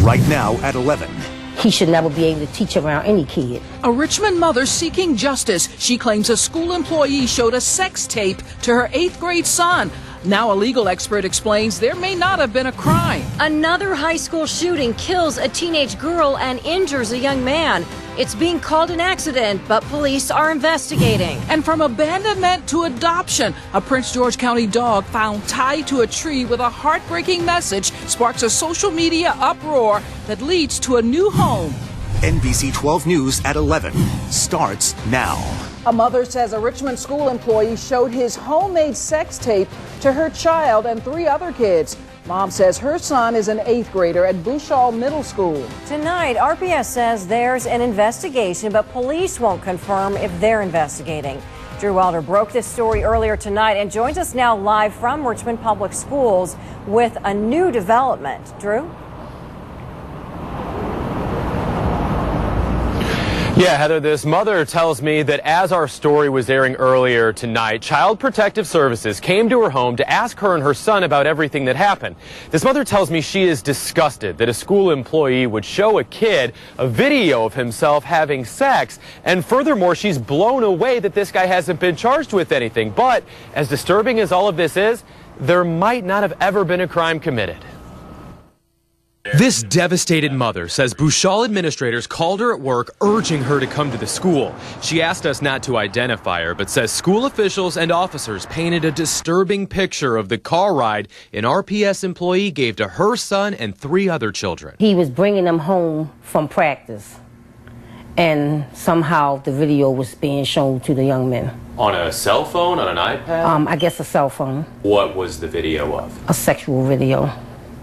right now at 11. He should never be able to teach around any kid. A Richmond mother seeking justice. She claims a school employee showed a sex tape to her 8th grade son. Now a legal expert explains there may not have been a crime. Another high school shooting kills a teenage girl and injures a young man. It's being called an accident, but police are investigating. And from abandonment to adoption, a Prince George County dog found tied to a tree with a heartbreaking message sparks a social media uproar that leads to a new home. NBC 12 News at 11 starts now. A mother says a Richmond school employee showed his homemade sex tape to her child and 3 other kids. Mom says her son is an 8th grader at Bouchal Middle School. Tonight, RPS says there's an investigation, but police won't confirm if they're investigating. Drew Wilder broke this story earlier tonight and joins us now live from Richmond Public Schools with a new development. Drew? Yeah, Heather, this mother tells me that as our story was airing earlier tonight, Child Protective Services came to her home to ask her and her son about everything that happened. This mother tells me she is disgusted that a school employee would show a kid a video of himself having sex, and furthermore, she's blown away that this guy hasn't been charged with anything. But as disturbing as all of this is, there might not have ever been a crime committed. This devastated mother says Bouchal administrators called her at work urging her to come to the school. She asked us not to identify her, but says school officials and officers painted a disturbing picture of the car ride an RPS employee gave to her son and 3 other children. He was bringing them home from practice, and somehow the video was being shown to the young men. On a cell phone, on an iPad? I guess a cell phone. What was the video of? A sexual video.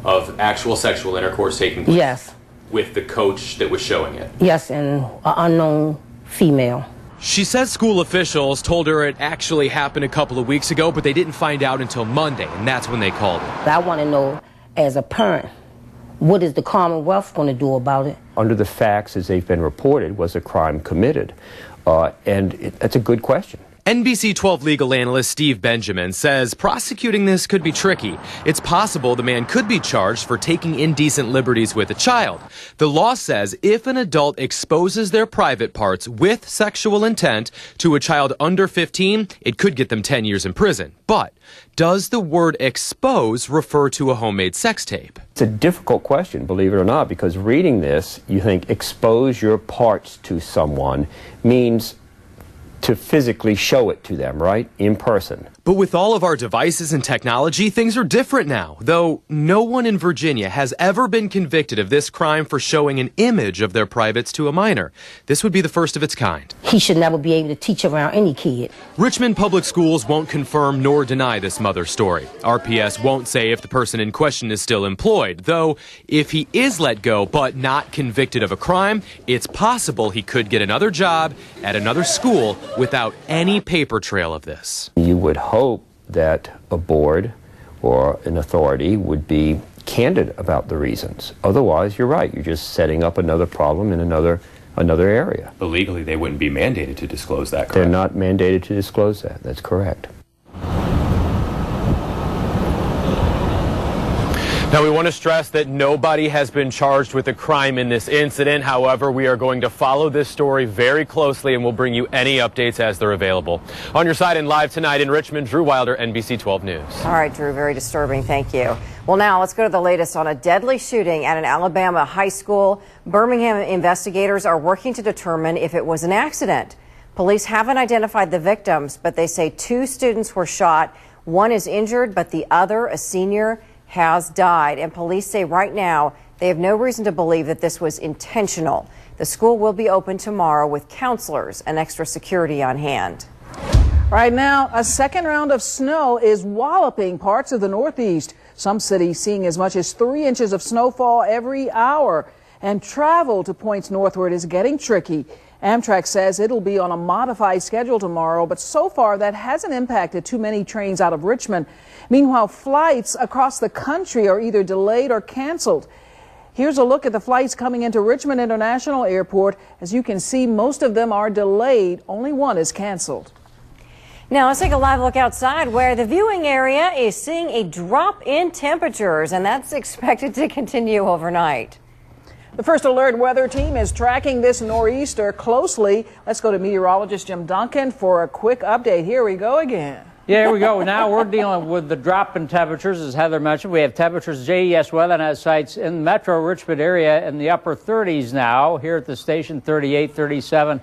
Of actual sexual intercourse taking place? Yes. With the coach that was showing it? Yes, and an unknown female. She says school officials told her it actually happened a couple of weeks ago, but they didn't find out until Monday, and that's when they called her. I want to know, as a parent, what is the Commonwealth going to do about it? Under the facts as they've been reported, was a crime committed? That's a good question. NBC 12 legal analyst Steve Benjamin says prosecuting this could be tricky. It's possible the man could be charged for taking indecent liberties with a child. The law says if an adult exposes their private parts with sexual intent to a child under 15, it could get them 10 years in prison. But does the word expose refer to a homemade sex tape? It's a difficult question, believe it or not, because reading this, you think expose your parts to someone means to physically show it to them, right? In person. But with all of our devices and technology, things are different now. Though no one in Virginia has ever been convicted of this crime for showing an image of their privates to a minor. This would be the first of its kind. He should never be able to teach around any kid. Richmond Public Schools won't confirm nor deny this mother's story. RPS won't say if the person in question is still employed. Though, if he is let go but not convicted of a crime, it's possible he could get another job at another school without any paper trail of this. You would hope that a board or an authority would be candid about the reasons. Otherwise, you're right, you're just setting up another problem in another area. But legally, they wouldn't be mandated to disclose that, correct? They're not mandated to disclose that. That's correct. Now, we want to stress that nobody has been charged with a crime in this incident. However, we are going to follow this story very closely, and we'll bring you any updates as they're available. On your side and live tonight in Richmond, Drew Wilder, NBC 12 News. All right, Drew, very disturbing. Thank you. Well, now let's go to the latest on a deadly shooting at an Alabama high school. Birmingham investigators are working to determine if it was an accident. Police haven't identified the victims, but they say 2 students were shot. One is injured, but the other, a senior, has died, and police say right now they have no reason to believe that this was intentional. The school will be open tomorrow with counselors and extra security on hand. Right now, a second round of snow is walloping parts of the Northeast. Some cities seeing as much as 3 inches of snowfall every hour, and travel to points northward is getting tricky. Amtrak says it'll be on a modified schedule tomorrow, but so far that hasn't impacted too many trains out of Richmond. Meanwhile, flights across the country are either delayed or canceled. Here's a look at the flights coming into Richmond International Airport. As you can see, most of them are delayed. Only one is canceled. Now let's take a live look outside where the viewing area is seeing a drop in temperatures, and that's expected to continue overnight. The First Alert weather team is tracking this nor'easter closely. Let's go to meteorologist Jim Duncan for a quick update. Here we go again. Yeah, here we go. Now we're dealing with the drop in temperatures, as Heather mentioned. We have temperatures, JES WeatherNet sites in the metro Richmond area in the upper 30s now. Here at the station, 38, 37.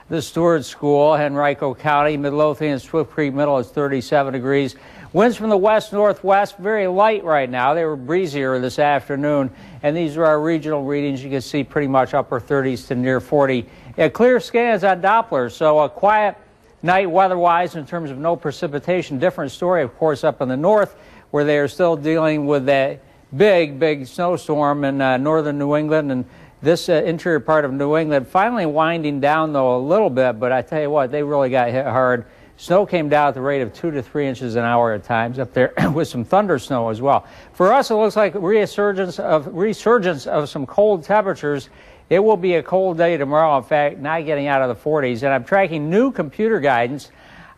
The Stewart School, Henrico County, Midlothian, Swift Creek Middle is 37 degrees. Winds from the west-northwest, very light right now. They were breezier this afternoon, and these are our regional readings. You can see pretty much upper 30s to near 40. Clear scans on Doppler, so a quiet night weather-wise in terms of no precipitation. Different story, of course, up in the north, where they are still dealing with that big snowstorm in northern New England, and this interior part of New England finally winding down, though, a little bit, but I tell you what, they really got hit hard. Snow came down at the rate of 2 to 3 inches an hour at times up there with some thunder snow as well. For us, it looks like resurgence of some cold temperatures. It will be a cold day tomorrow, in fact, not getting out of the 40s. And I'm tracking new computer guidance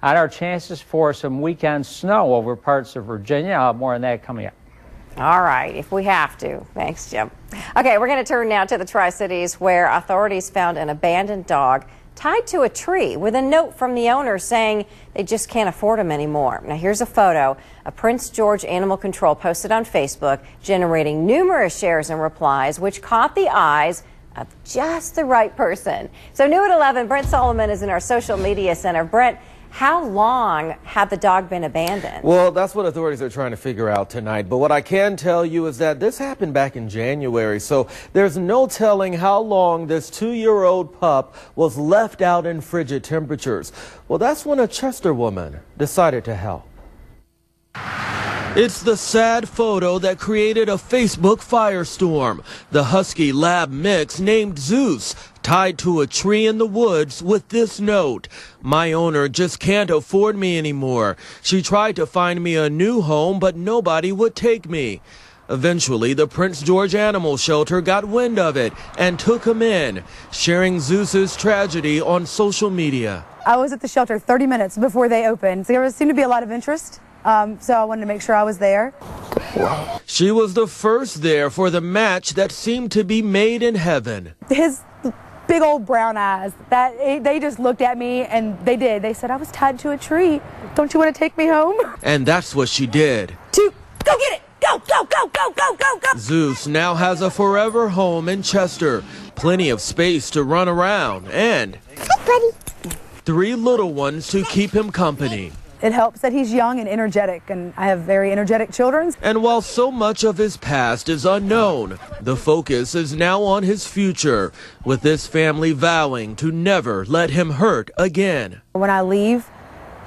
on our chances for some weekend snow over parts of Virginia. I'll have more on that coming up. All right, if we have to. Thanks, Jim. Okay, we're going to turn now to the Tri-Cities, where authorities found an abandoned dog tied to a tree with a note from the owner saying they just can't afford him anymore. Now, here's a photo of Prince George Animal Control posted on Facebook, generating numerous shares and replies, which caught the eyes of just the right person. So new at 11, Brent Solomon is in our social media center. Brent, how long had the dog been abandoned? Well, that's what authorities are trying to figure out tonight. But what I can tell you is that this happened back in January, so there's no telling how long this 2-year-old pup was left out in frigid temperatures. Well, that's when a Chester woman decided to help. It's the sad photo that created a Facebook firestorm. The husky lab mix named Zeus, tied to a tree in the woods with this note: "My owner just can't afford me anymore. She tried to find me a new home, but nobody would take me." Eventually, the Prince George Animal Shelter got wind of it and took him in, sharing Zeus's tragedy on social media. I was at the shelter 30 minutes before they opened. There seemed to be a lot of interest. So I wanted to make sure I was there. She was the first there for the match that seemed to be made in heaven. His big old brown eyes, they just looked at me, and they did. They said, "I was tied to a tree. Don't you want to take me home?" And that's what she did. Go get it! Go, go, go, go, go, go, go! Zeus now has a forever home in Chester, plenty of space to run around, and 3 little ones to keep him company. It helps that he's young and energetic, and I have very energetic children. And while so much of his past is unknown, the focus is now on his future, with this family vowing to never let him hurt again. When I leave,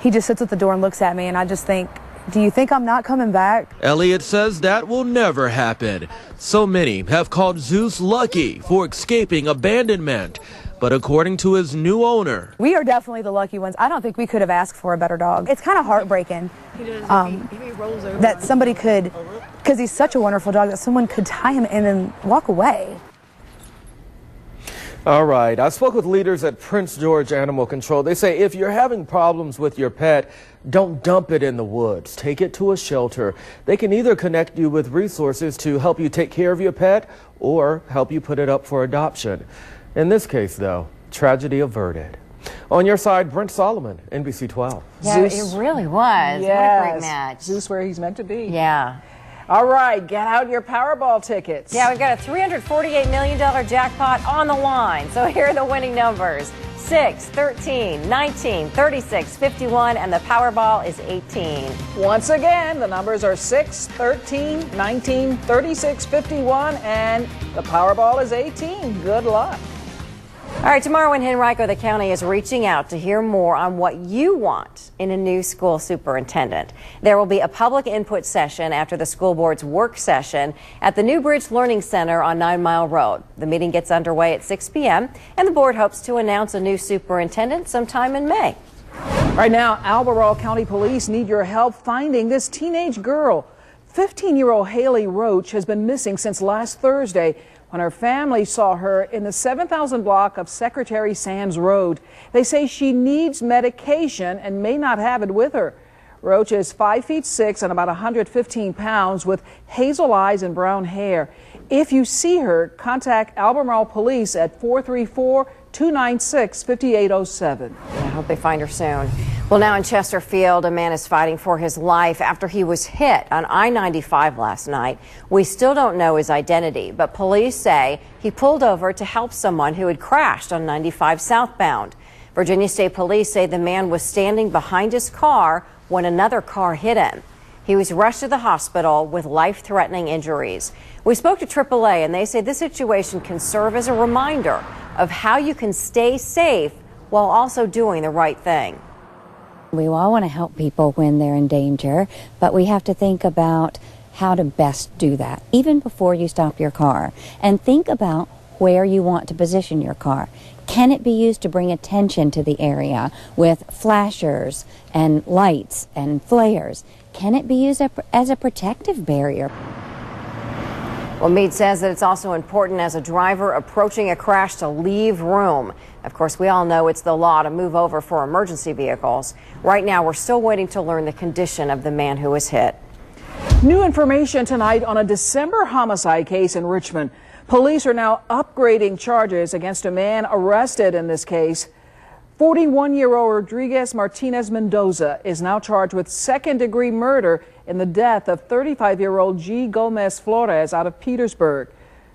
he just sits at the door and looks at me, and I just think, do you think I'm not coming back? Elliot says that will never happen. So many have called Zeus lucky for escaping abandonment. But according to his new owner, we are definitely the lucky ones. I don't think we could have asked for a better dog. It's kind of heartbreaking that somebody could, because he's such a wonderful dog, that someone could tie him in and walk away. All right, I spoke with leaders at Prince George Animal Control. They say if you're having problems with your pet, don't dump it in the woods. Take it to a shelter. They can either connect you with resources to help you take care of your pet or help you put it up for adoption. In this case, though, tragedy averted. On your side, Brent Solomon, NBC 12. Yeah, Zeus. It really was. Yes. What a great match. Zeus where he's meant to be. Yeah. All right, get out your Powerball tickets. Yeah, we've got a $348 million jackpot on the line. So here are the winning numbers: 6, 13, 19, 36, 51, and the Powerball is 18. Once again, the numbers are 6, 13, 19, 36, 51, and the Powerball is 18. Good luck. All right, tomorrow in Henrico, the county is reaching out to hear more on what you want in a new school superintendent. There will be a public input session after the school board's work session at the New Bridge Learning Center on 9 Mile Road. The meeting gets underway at 6 p.m., and the board hopes to announce a new superintendent sometime in May. Right now, Albemarle County Police need your help finding this teenage girl. 15-year-old Haley Roach has been missing since last Thursday, when her family saw her in the 7,000 block of Secretary Sands Road. They say she needs medication and may not have it with her. Roach is 5'6" and about 115 pounds with hazel eyes and brown hair. If you see her, contact Albemarle Police at 434-296-5807. I hope they find her soon. Well, now in Chesterfield, a man is fighting for his life after he was hit on I-95 last night. We still don't know his identity, but police say he pulled over to help someone who had crashed on 95 southbound. Virginia State Police say the man was standing behind his car when another car hit him. He was rushed to the hospital with life-threatening injuries. We spoke to AAA, and they say this situation can serve as a reminder of how you can stay safe while also doing the right thing. We all want to help people when they're in danger, but we have to think about how to best do that, even before you stop your car. And think about where you want to position your car. Can it be used to bring attention to the area with flashers and lights and flares? Can it be used as a protective barrier? Well, Meade says that it's also important as a driver approaching a crash to leave room. Of course, we all know it's the law to move over for emergency vehicles. Right now, we're still waiting to learn the condition of the man who was hit. New information tonight on a December homicide case in Richmond. Police are now upgrading charges against a man arrested in this case. 41-year-old Rodriguez Martinez Mendoza is now charged with second-degree murder in the death of 35-year-old G. Gomez Flores out of Petersburg.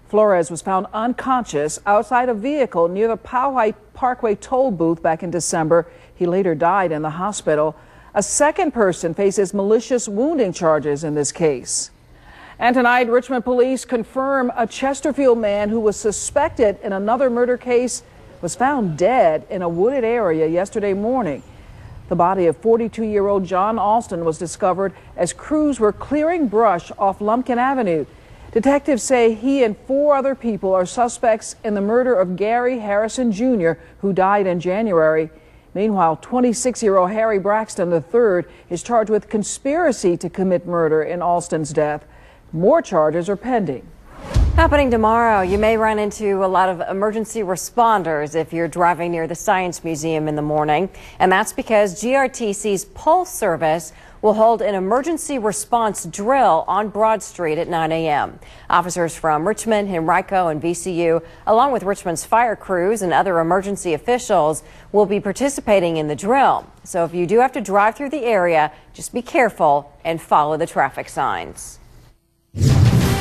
Flores was found unconscious outside a vehicle near the Powhite Parkway toll booth back in December. He later died in the hospital. A second person faces malicious wounding charges in this case. And tonight, Richmond police confirm a Chesterfield man who was suspected in another murder case was found dead in a wooded area yesterday morning. The body of 42-year-old John Alston was discovered as crews were clearing brush off Lumpkin Avenue. Detectives say he and 4 other people are suspects in the murder of Gary Harrison Jr., who died in January. Meanwhile, 26-year-old Harry Braxton III is charged with conspiracy to commit murder in Alston's death. More charges are pending. Happening tomorrow, you may run into a lot of emergency responders if you're driving near the Science Museum in the morning. And that's because GRTC's Pulse service will hold an emergency response drill on Broad Street at 9 a.m. Officers from Richmond, Henrico, and VCU, along with Richmond's fire crews and other emergency officials, will be participating in the drill. So if you do have to drive through the area, just be careful and follow the traffic signs.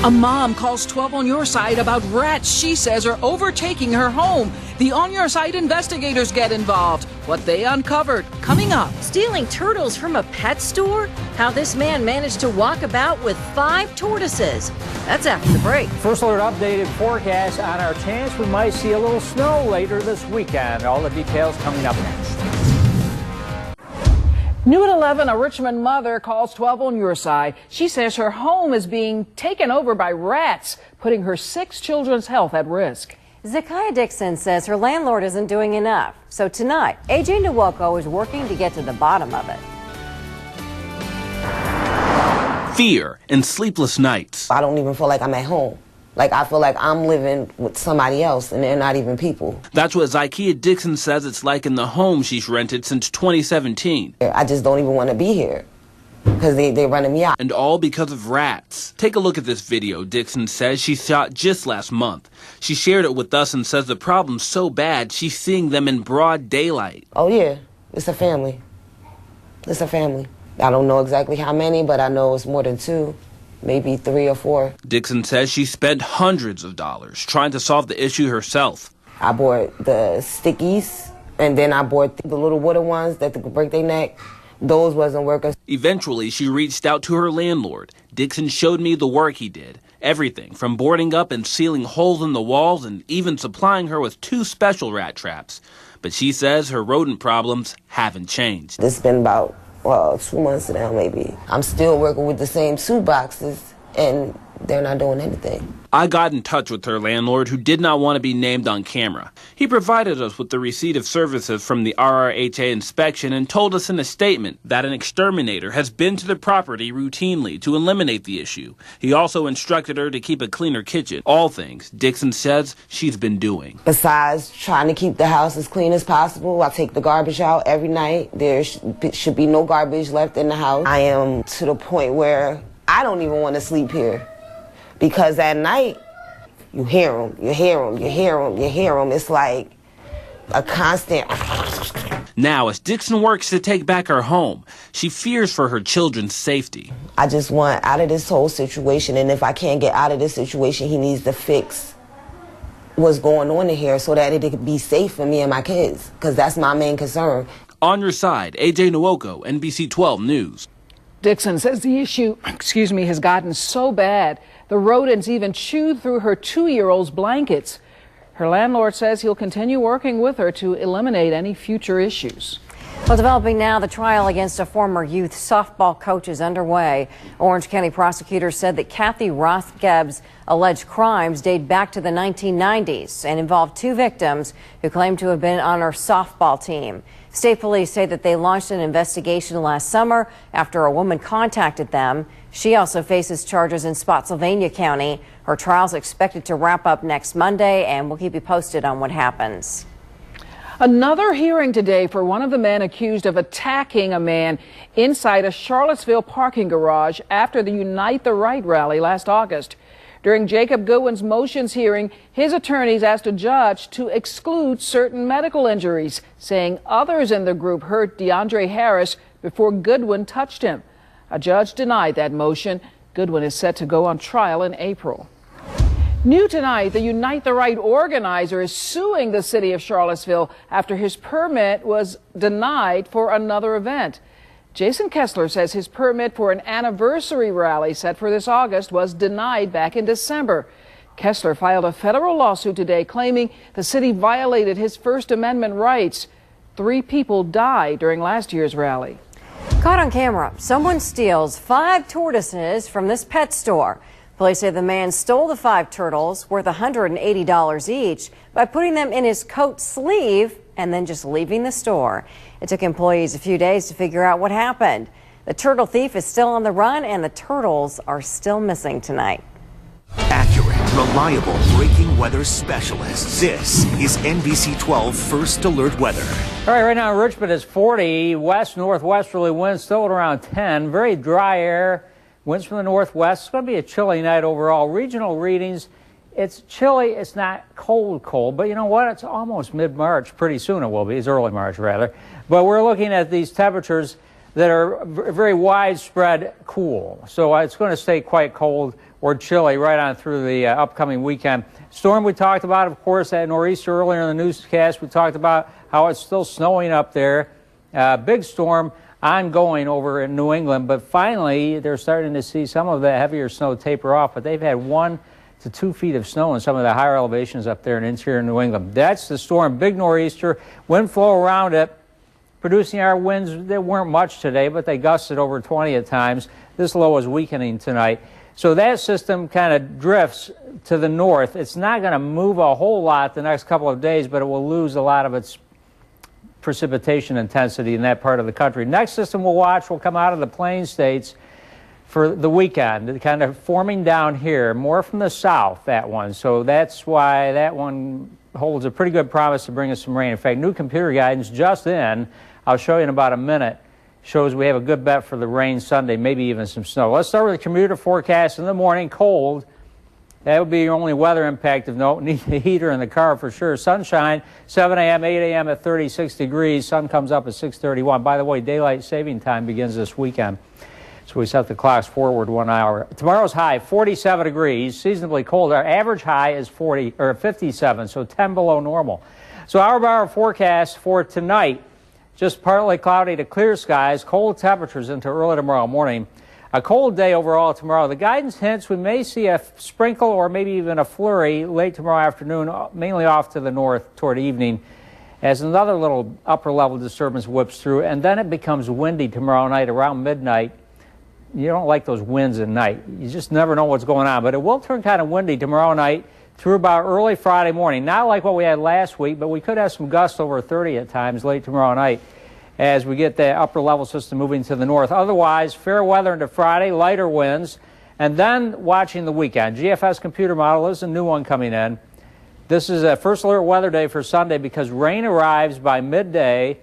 A mom calls 12 on Your Side about rats she says are overtaking her home. The On Your Side investigators get involved. What they uncovered coming up. Stealing turtles from a pet store? How this man managed to walk about with 5 tortoises. That's after the break. First Alert updated forecast on our chance we might see a little snow later this weekend. All the details coming up next. New at 11, a Richmond mother calls 12 on Your Side. She says her home is being taken over by rats, putting her 6 children's health at risk. Zakiah Dixon says her landlord isn't doing enough. So tonight, AJ Nwoko is working to get to the bottom of it. Fear and sleepless nights. I don't even feel like I'm at home. Like, I feel like I'm living with somebody else, and they're not even people. That's what Zakiah Dixon says it's like in the home she's rented since 2017. I just don't even want to be here, because they're running me out. And all because of rats. Take a look at this video Dixon says she shot just last month. She shared it with us and says the problem's so bad she's seeing them in broad daylight. Oh, yeah. It's a family. It's a family. I don't know exactly how many, but I know it's more than 2. Maybe 3 or 4. Dixon says she spent hundreds of dollars trying to solve the issue herself. I bought the stickies, and then I bought the little wooden ones that could break their neck. Those wasn't working. Eventually, she reached out to her landlord. Dixon showed me the work he did. Everything from boarding up and sealing holes in the walls and even supplying her with 2 special rat traps. But she says her rodent problems haven't changed. It's been about 2 months now, maybe. I'm still working with the same 2 boxes, and they're not doing anything. I got in touch with her landlord, who did not want to be named on camera. He provided us with the receipt of services from the RRHA inspection and told us in a statement that an exterminator has been to the property routinely to eliminate the issue. He also instructed her to keep a cleaner kitchen. All things Dixon says she's been doing. Besides trying to keep the house as clean as possible, I take the garbage out every night. There should be no garbage left in the house. I am to the point where I don't even want to sleep here. Because at night, you hear them, you hear them, you hear them, you hear them. It's like a constant. Now, as Dixon works to take back her home, she fears for her children's safety. I just want out of this whole situation, and if I can't get out of this situation, he needs to fix what's going on in here so that it can be safe for me and my kids, because that's my main concern. On your side, AJ Nwoko, NBC 12 News. Dixon says the issue, has gotten so bad, the rodents even chewed through her 2-year-old's blankets. Her landlord says he'll continue working with her to eliminate any future issues. Well, developing now, the trial against a former youth softball coach is underway. Orange County prosecutors said that Kathy Rothgeb's alleged crimes date back to the 1990s and involved 2 victims who claimed to have been on her softball team. State police say that they launched an investigation last summer after a woman contacted them. She also faces charges in Spotsylvania County. Her trial's expected to wrap up next Monday, and we'll keep you posted on what happens. Another hearing today for one of the men accused of attacking a man inside a Charlottesville parking garage after the Unite the Right rally last August. During Jacob Goodwin's motions hearing, his attorneys asked a judge to exclude certain medical injuries, saying others in the group hurt DeAndre Harris before Goodwin touched him. A judge denied that motion. Goodwin is set to go on trial in April. New tonight, the Unite the Right organizer is suing the city of Charlottesville after his permit was denied for another event. Jason Kessler says his permit for an anniversary rally set for this August was denied back in December. Kessler filed a federal lawsuit today claiming the city violated his First Amendment rights. 3 people died during last year's rally. Caught on camera, someone steals 5 tortoises from this pet store. Police say the man stole the 5 turtles worth $180 each by putting them in his coat sleeve and then just leaving the store. It took employees a few days to figure out what happened. The turtle thief is still on the run and the turtles are still missing tonight. Accurate, reliable breaking weather specialist. This is NBC 12 First Alert Weather. All right, right now in Richmond it's 40, west-northwesterly winds still at around 10, very dry air. Winds from the northwest. It's going to be a chilly night overall. Regional readings, it's chilly. It's not cold, but you know what? It's almost mid-March. Pretty soon it will be. It's early March, rather. But we're looking at these temperatures that are very widespread cool. So it's going to stay quite cold or chilly right on through the upcoming weekend. Storm we talked about, of course, that nor'easter earlier in the newscast. We talked about how it's still snowing up there. Big storm ongoing over in New England, but finally they're starting to see some of the heavier snow taper off, but they've had 1 to 2 feet of snow in some of the higher elevations up there in interior New England. That's the storm, big nor'easter, wind flow around it, producing our winds. They weren't much today, but they gusted over 20 at times. This low is weakening tonight. So that system kind of drifts to the north. It's not going to move a whole lot the next couple of days, but it will lose a lot of its precipitation intensity in that part of the country. Next system we'll watch will come out of the plain states for the weekend, kind of forming down here, more from the south, that one. So that's why that one holds a pretty good promise to bring us some rain. In fact, new computer guidance just in, I'll show you in about a minute, shows we have a good bet for the rain Sunday, maybe even some snow. Let's start with the commuter forecast in the morning, cold. That would be your only weather impact of note. Need a heater in the car for sure. Sunshine, 7 a.m., 8 a.m. at 36 degrees. Sun comes up at 6:31. By the way, daylight saving time begins this weekend. So we set the clocks forward 1 hour. Tomorrow's high, 47 degrees, seasonably cold. Our average high is 57, so 10 below normal. So hour-by-hour forecast for tonight, just partly cloudy to clear skies, cold temperatures into early tomorrow morning. A cold day overall tomorrow. The guidance hints we may see a sprinkle or maybe even a flurry late tomorrow afternoon, mainly off to the north toward evening, as another little upper-level disturbance whips through, and then it becomes windy tomorrow night around midnight. you don't like those winds at night. You just never know what's going on. But it will turn kind of windy tomorrow night through about early Friday morning. Not like what we had last week, but we could have some gusts over 30 at times late tomorrow night as we get the upper level system moving to the north. Otherwise, fair weather into Friday, lighter winds, and then watching the weekend. GFS computer model is a new one coming in. This is a first alert weather day for Sunday because rain arrives by midday,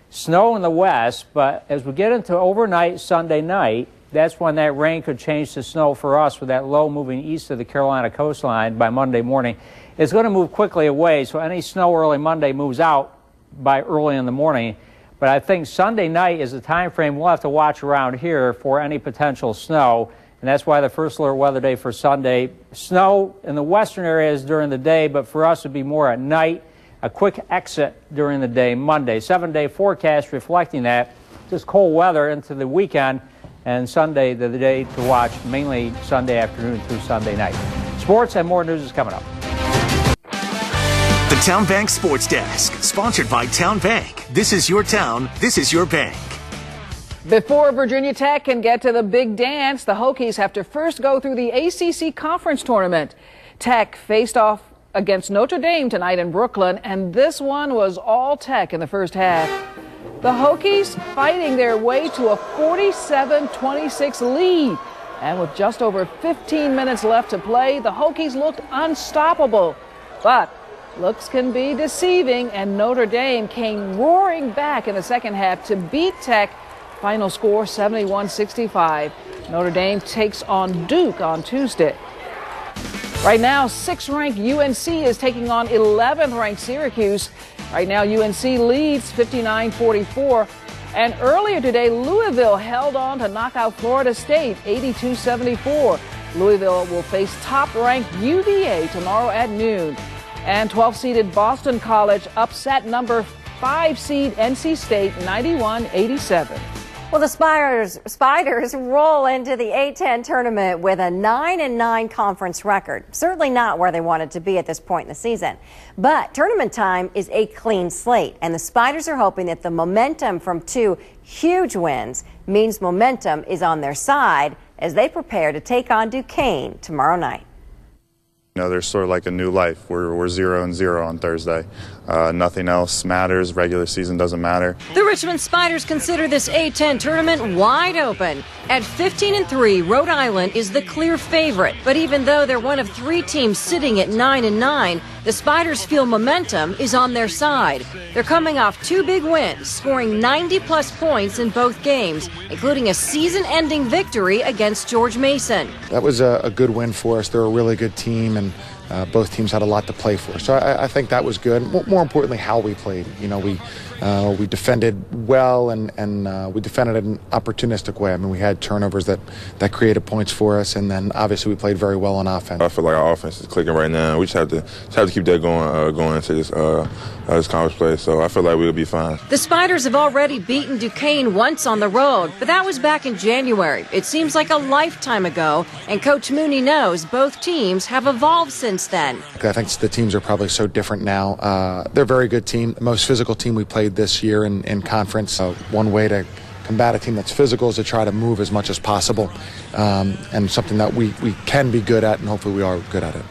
snow in the west, but as we get into overnight Sunday night, that's when that rain could change to snow for us with that low moving east of the Carolina coastline by Monday morning. It's going to move quickly away, so any snow early Monday moves out by early in the morning. But I think Sunday night is the time frame we'll have to watch around here for any potential snow. And that's why the first alert weather day for Sunday. Snow in the western areas during the day, but for us it would be more at night. A quick exit during the day Monday. 7-day forecast reflecting that. Just cold weather into the weekend, and Sunday the day to watch, mainly Sunday afternoon through Sunday night. Sports and more news is coming up. The Town Bank Sports Desk, sponsored by Town Bank. This is your town, this is your bank. Before Virginia Tech can get to the big dance, the Hokies have to first go through the ACC Conference Tournament. Tech faced off against Notre Dame tonight in Brooklyn, and this one was all Tech in the first half. The Hokies fighting their way to a 47-26 lead. And with just over 15 minutes left to play, the Hokies looked unstoppable. But looks can be deceiving, and Notre Dame came roaring back in the second half to beat Tech. Final score 71-65. Notre Dame takes on Duke on Tuesday. Right now, 6th-ranked UNC is taking on 11th-ranked Syracuse. Right now, UNC leads 59-44. And earlier today, Louisville held on to knock out Florida State 82-74. Louisville will face top-ranked UVA tomorrow at noon. And 12th-seeded Boston College upset number 5-seed NC State 91-87. Well, the Spiders roll into the A-10 tournament with a 9-9 conference record. Certainly not where they wanted to be at this point in the season. But tournament time is a clean slate, and the Spiders are hoping that the momentum from 2 huge wins means momentum is on their side as they prepare to take on Duquesne tomorrow night. You know, there's sort of like a new life. We're 0-0 on Thursday. Nothing else matters. Regular season doesn't matter. The Richmond Spiders consider this A-10 tournament wide open. At 15-3, Rhode Island is the clear favorite. But even though they're one of 3 teams sitting at 9-9, the Spiders feel momentum is on their side. They're coming off 2 big wins, scoring 90-plus points in both games, including a season-ending victory against George Mason. That was a good win for us. They're a really good team, and both teams had a lot to play for. So I think that was good. More importantly, how we played. You know, we defended well, and we defended in an opportunistic way. I mean, we had turnovers that created points for us, and then obviously we played very well on offense. I feel like our offense is clicking right now. We just have to keep that going into this conference play. So I feel like we'll be fine. The Spiders have already beaten Duquesne once on the road, but that was back in January. It seems like a lifetime ago, and Coach Mooney knows both teams have evolved since then. I think the teams are probably so different now. They're a very good team, the most physical team we played this year in conference. One way to combat a team that's physical is to try to move as much as possible, and something that we can be good at, and hopefully we are good at it.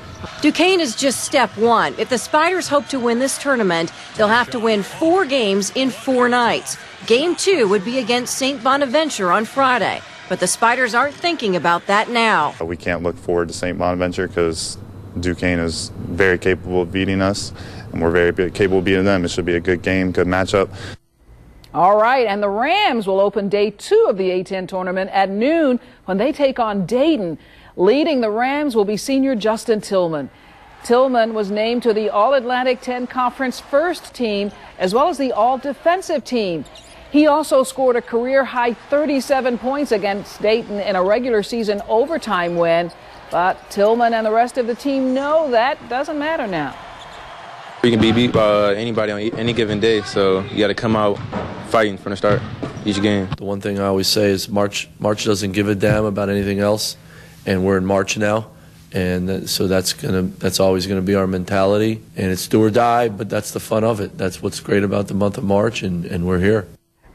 Duquesne is just step 1. If the Spiders hope to win this tournament, they'll have to win 4 games in 4 nights. Game 2 would be against St. Bonaventure on Friday, but the Spiders aren't thinking about that now. We can't look forward to St. Bonaventure because Duquesne is very capable of beating us, and we're very capable of beating them. It should be a good game, good matchup. All right, and the Rams will open day 2 of the A-10 tournament at noon when they take on Dayton. Leading the Rams will be senior Justin Tillman. Tillman was named to the All-Atlantic 10 Conference first team as well as the All-Defensive team. He also scored a career-high 37 points against Dayton in a regular season overtime win. But Tillman and the rest of the team know that doesn't matter now. You can be beat by anybody on any given day, so you got to come out fighting from the start each game. The one thing I always say is March doesn't give a damn about anything else, and we're in March now, and so that's always gonna be our mentality, and it's do or die, but that's the fun of it. That's what's great about the month of March, and we're here.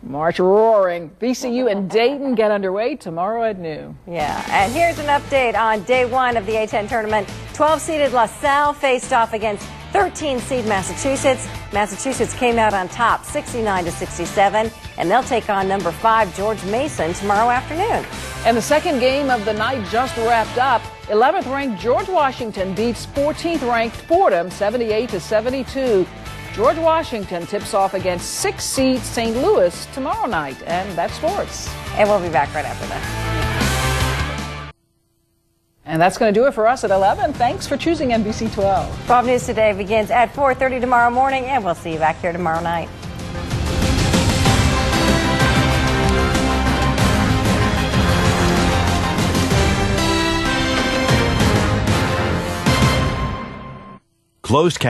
March roaring. VCU and Dayton get underway tomorrow at noon. Yeah, and here's an update on day one of the A-10 tournament. 12-seeded LaSalle faced off against 13-seed Massachusetts. Massachusetts came out on top, 69-67, and they'll take on number 5 George Mason tomorrow afternoon. And the second game of the night just wrapped up. 11th-ranked George Washington beats 14th-ranked Fordham 78-72. George Washington tips off against 6th seed St. Louis tomorrow night. And that's sports. And we'll be back right after that. And that's going to do it for us at 11. Thanks for choosing NBC 12. 12 News Today begins at 4:30 tomorrow morning, and we'll see you back here tomorrow night. Closed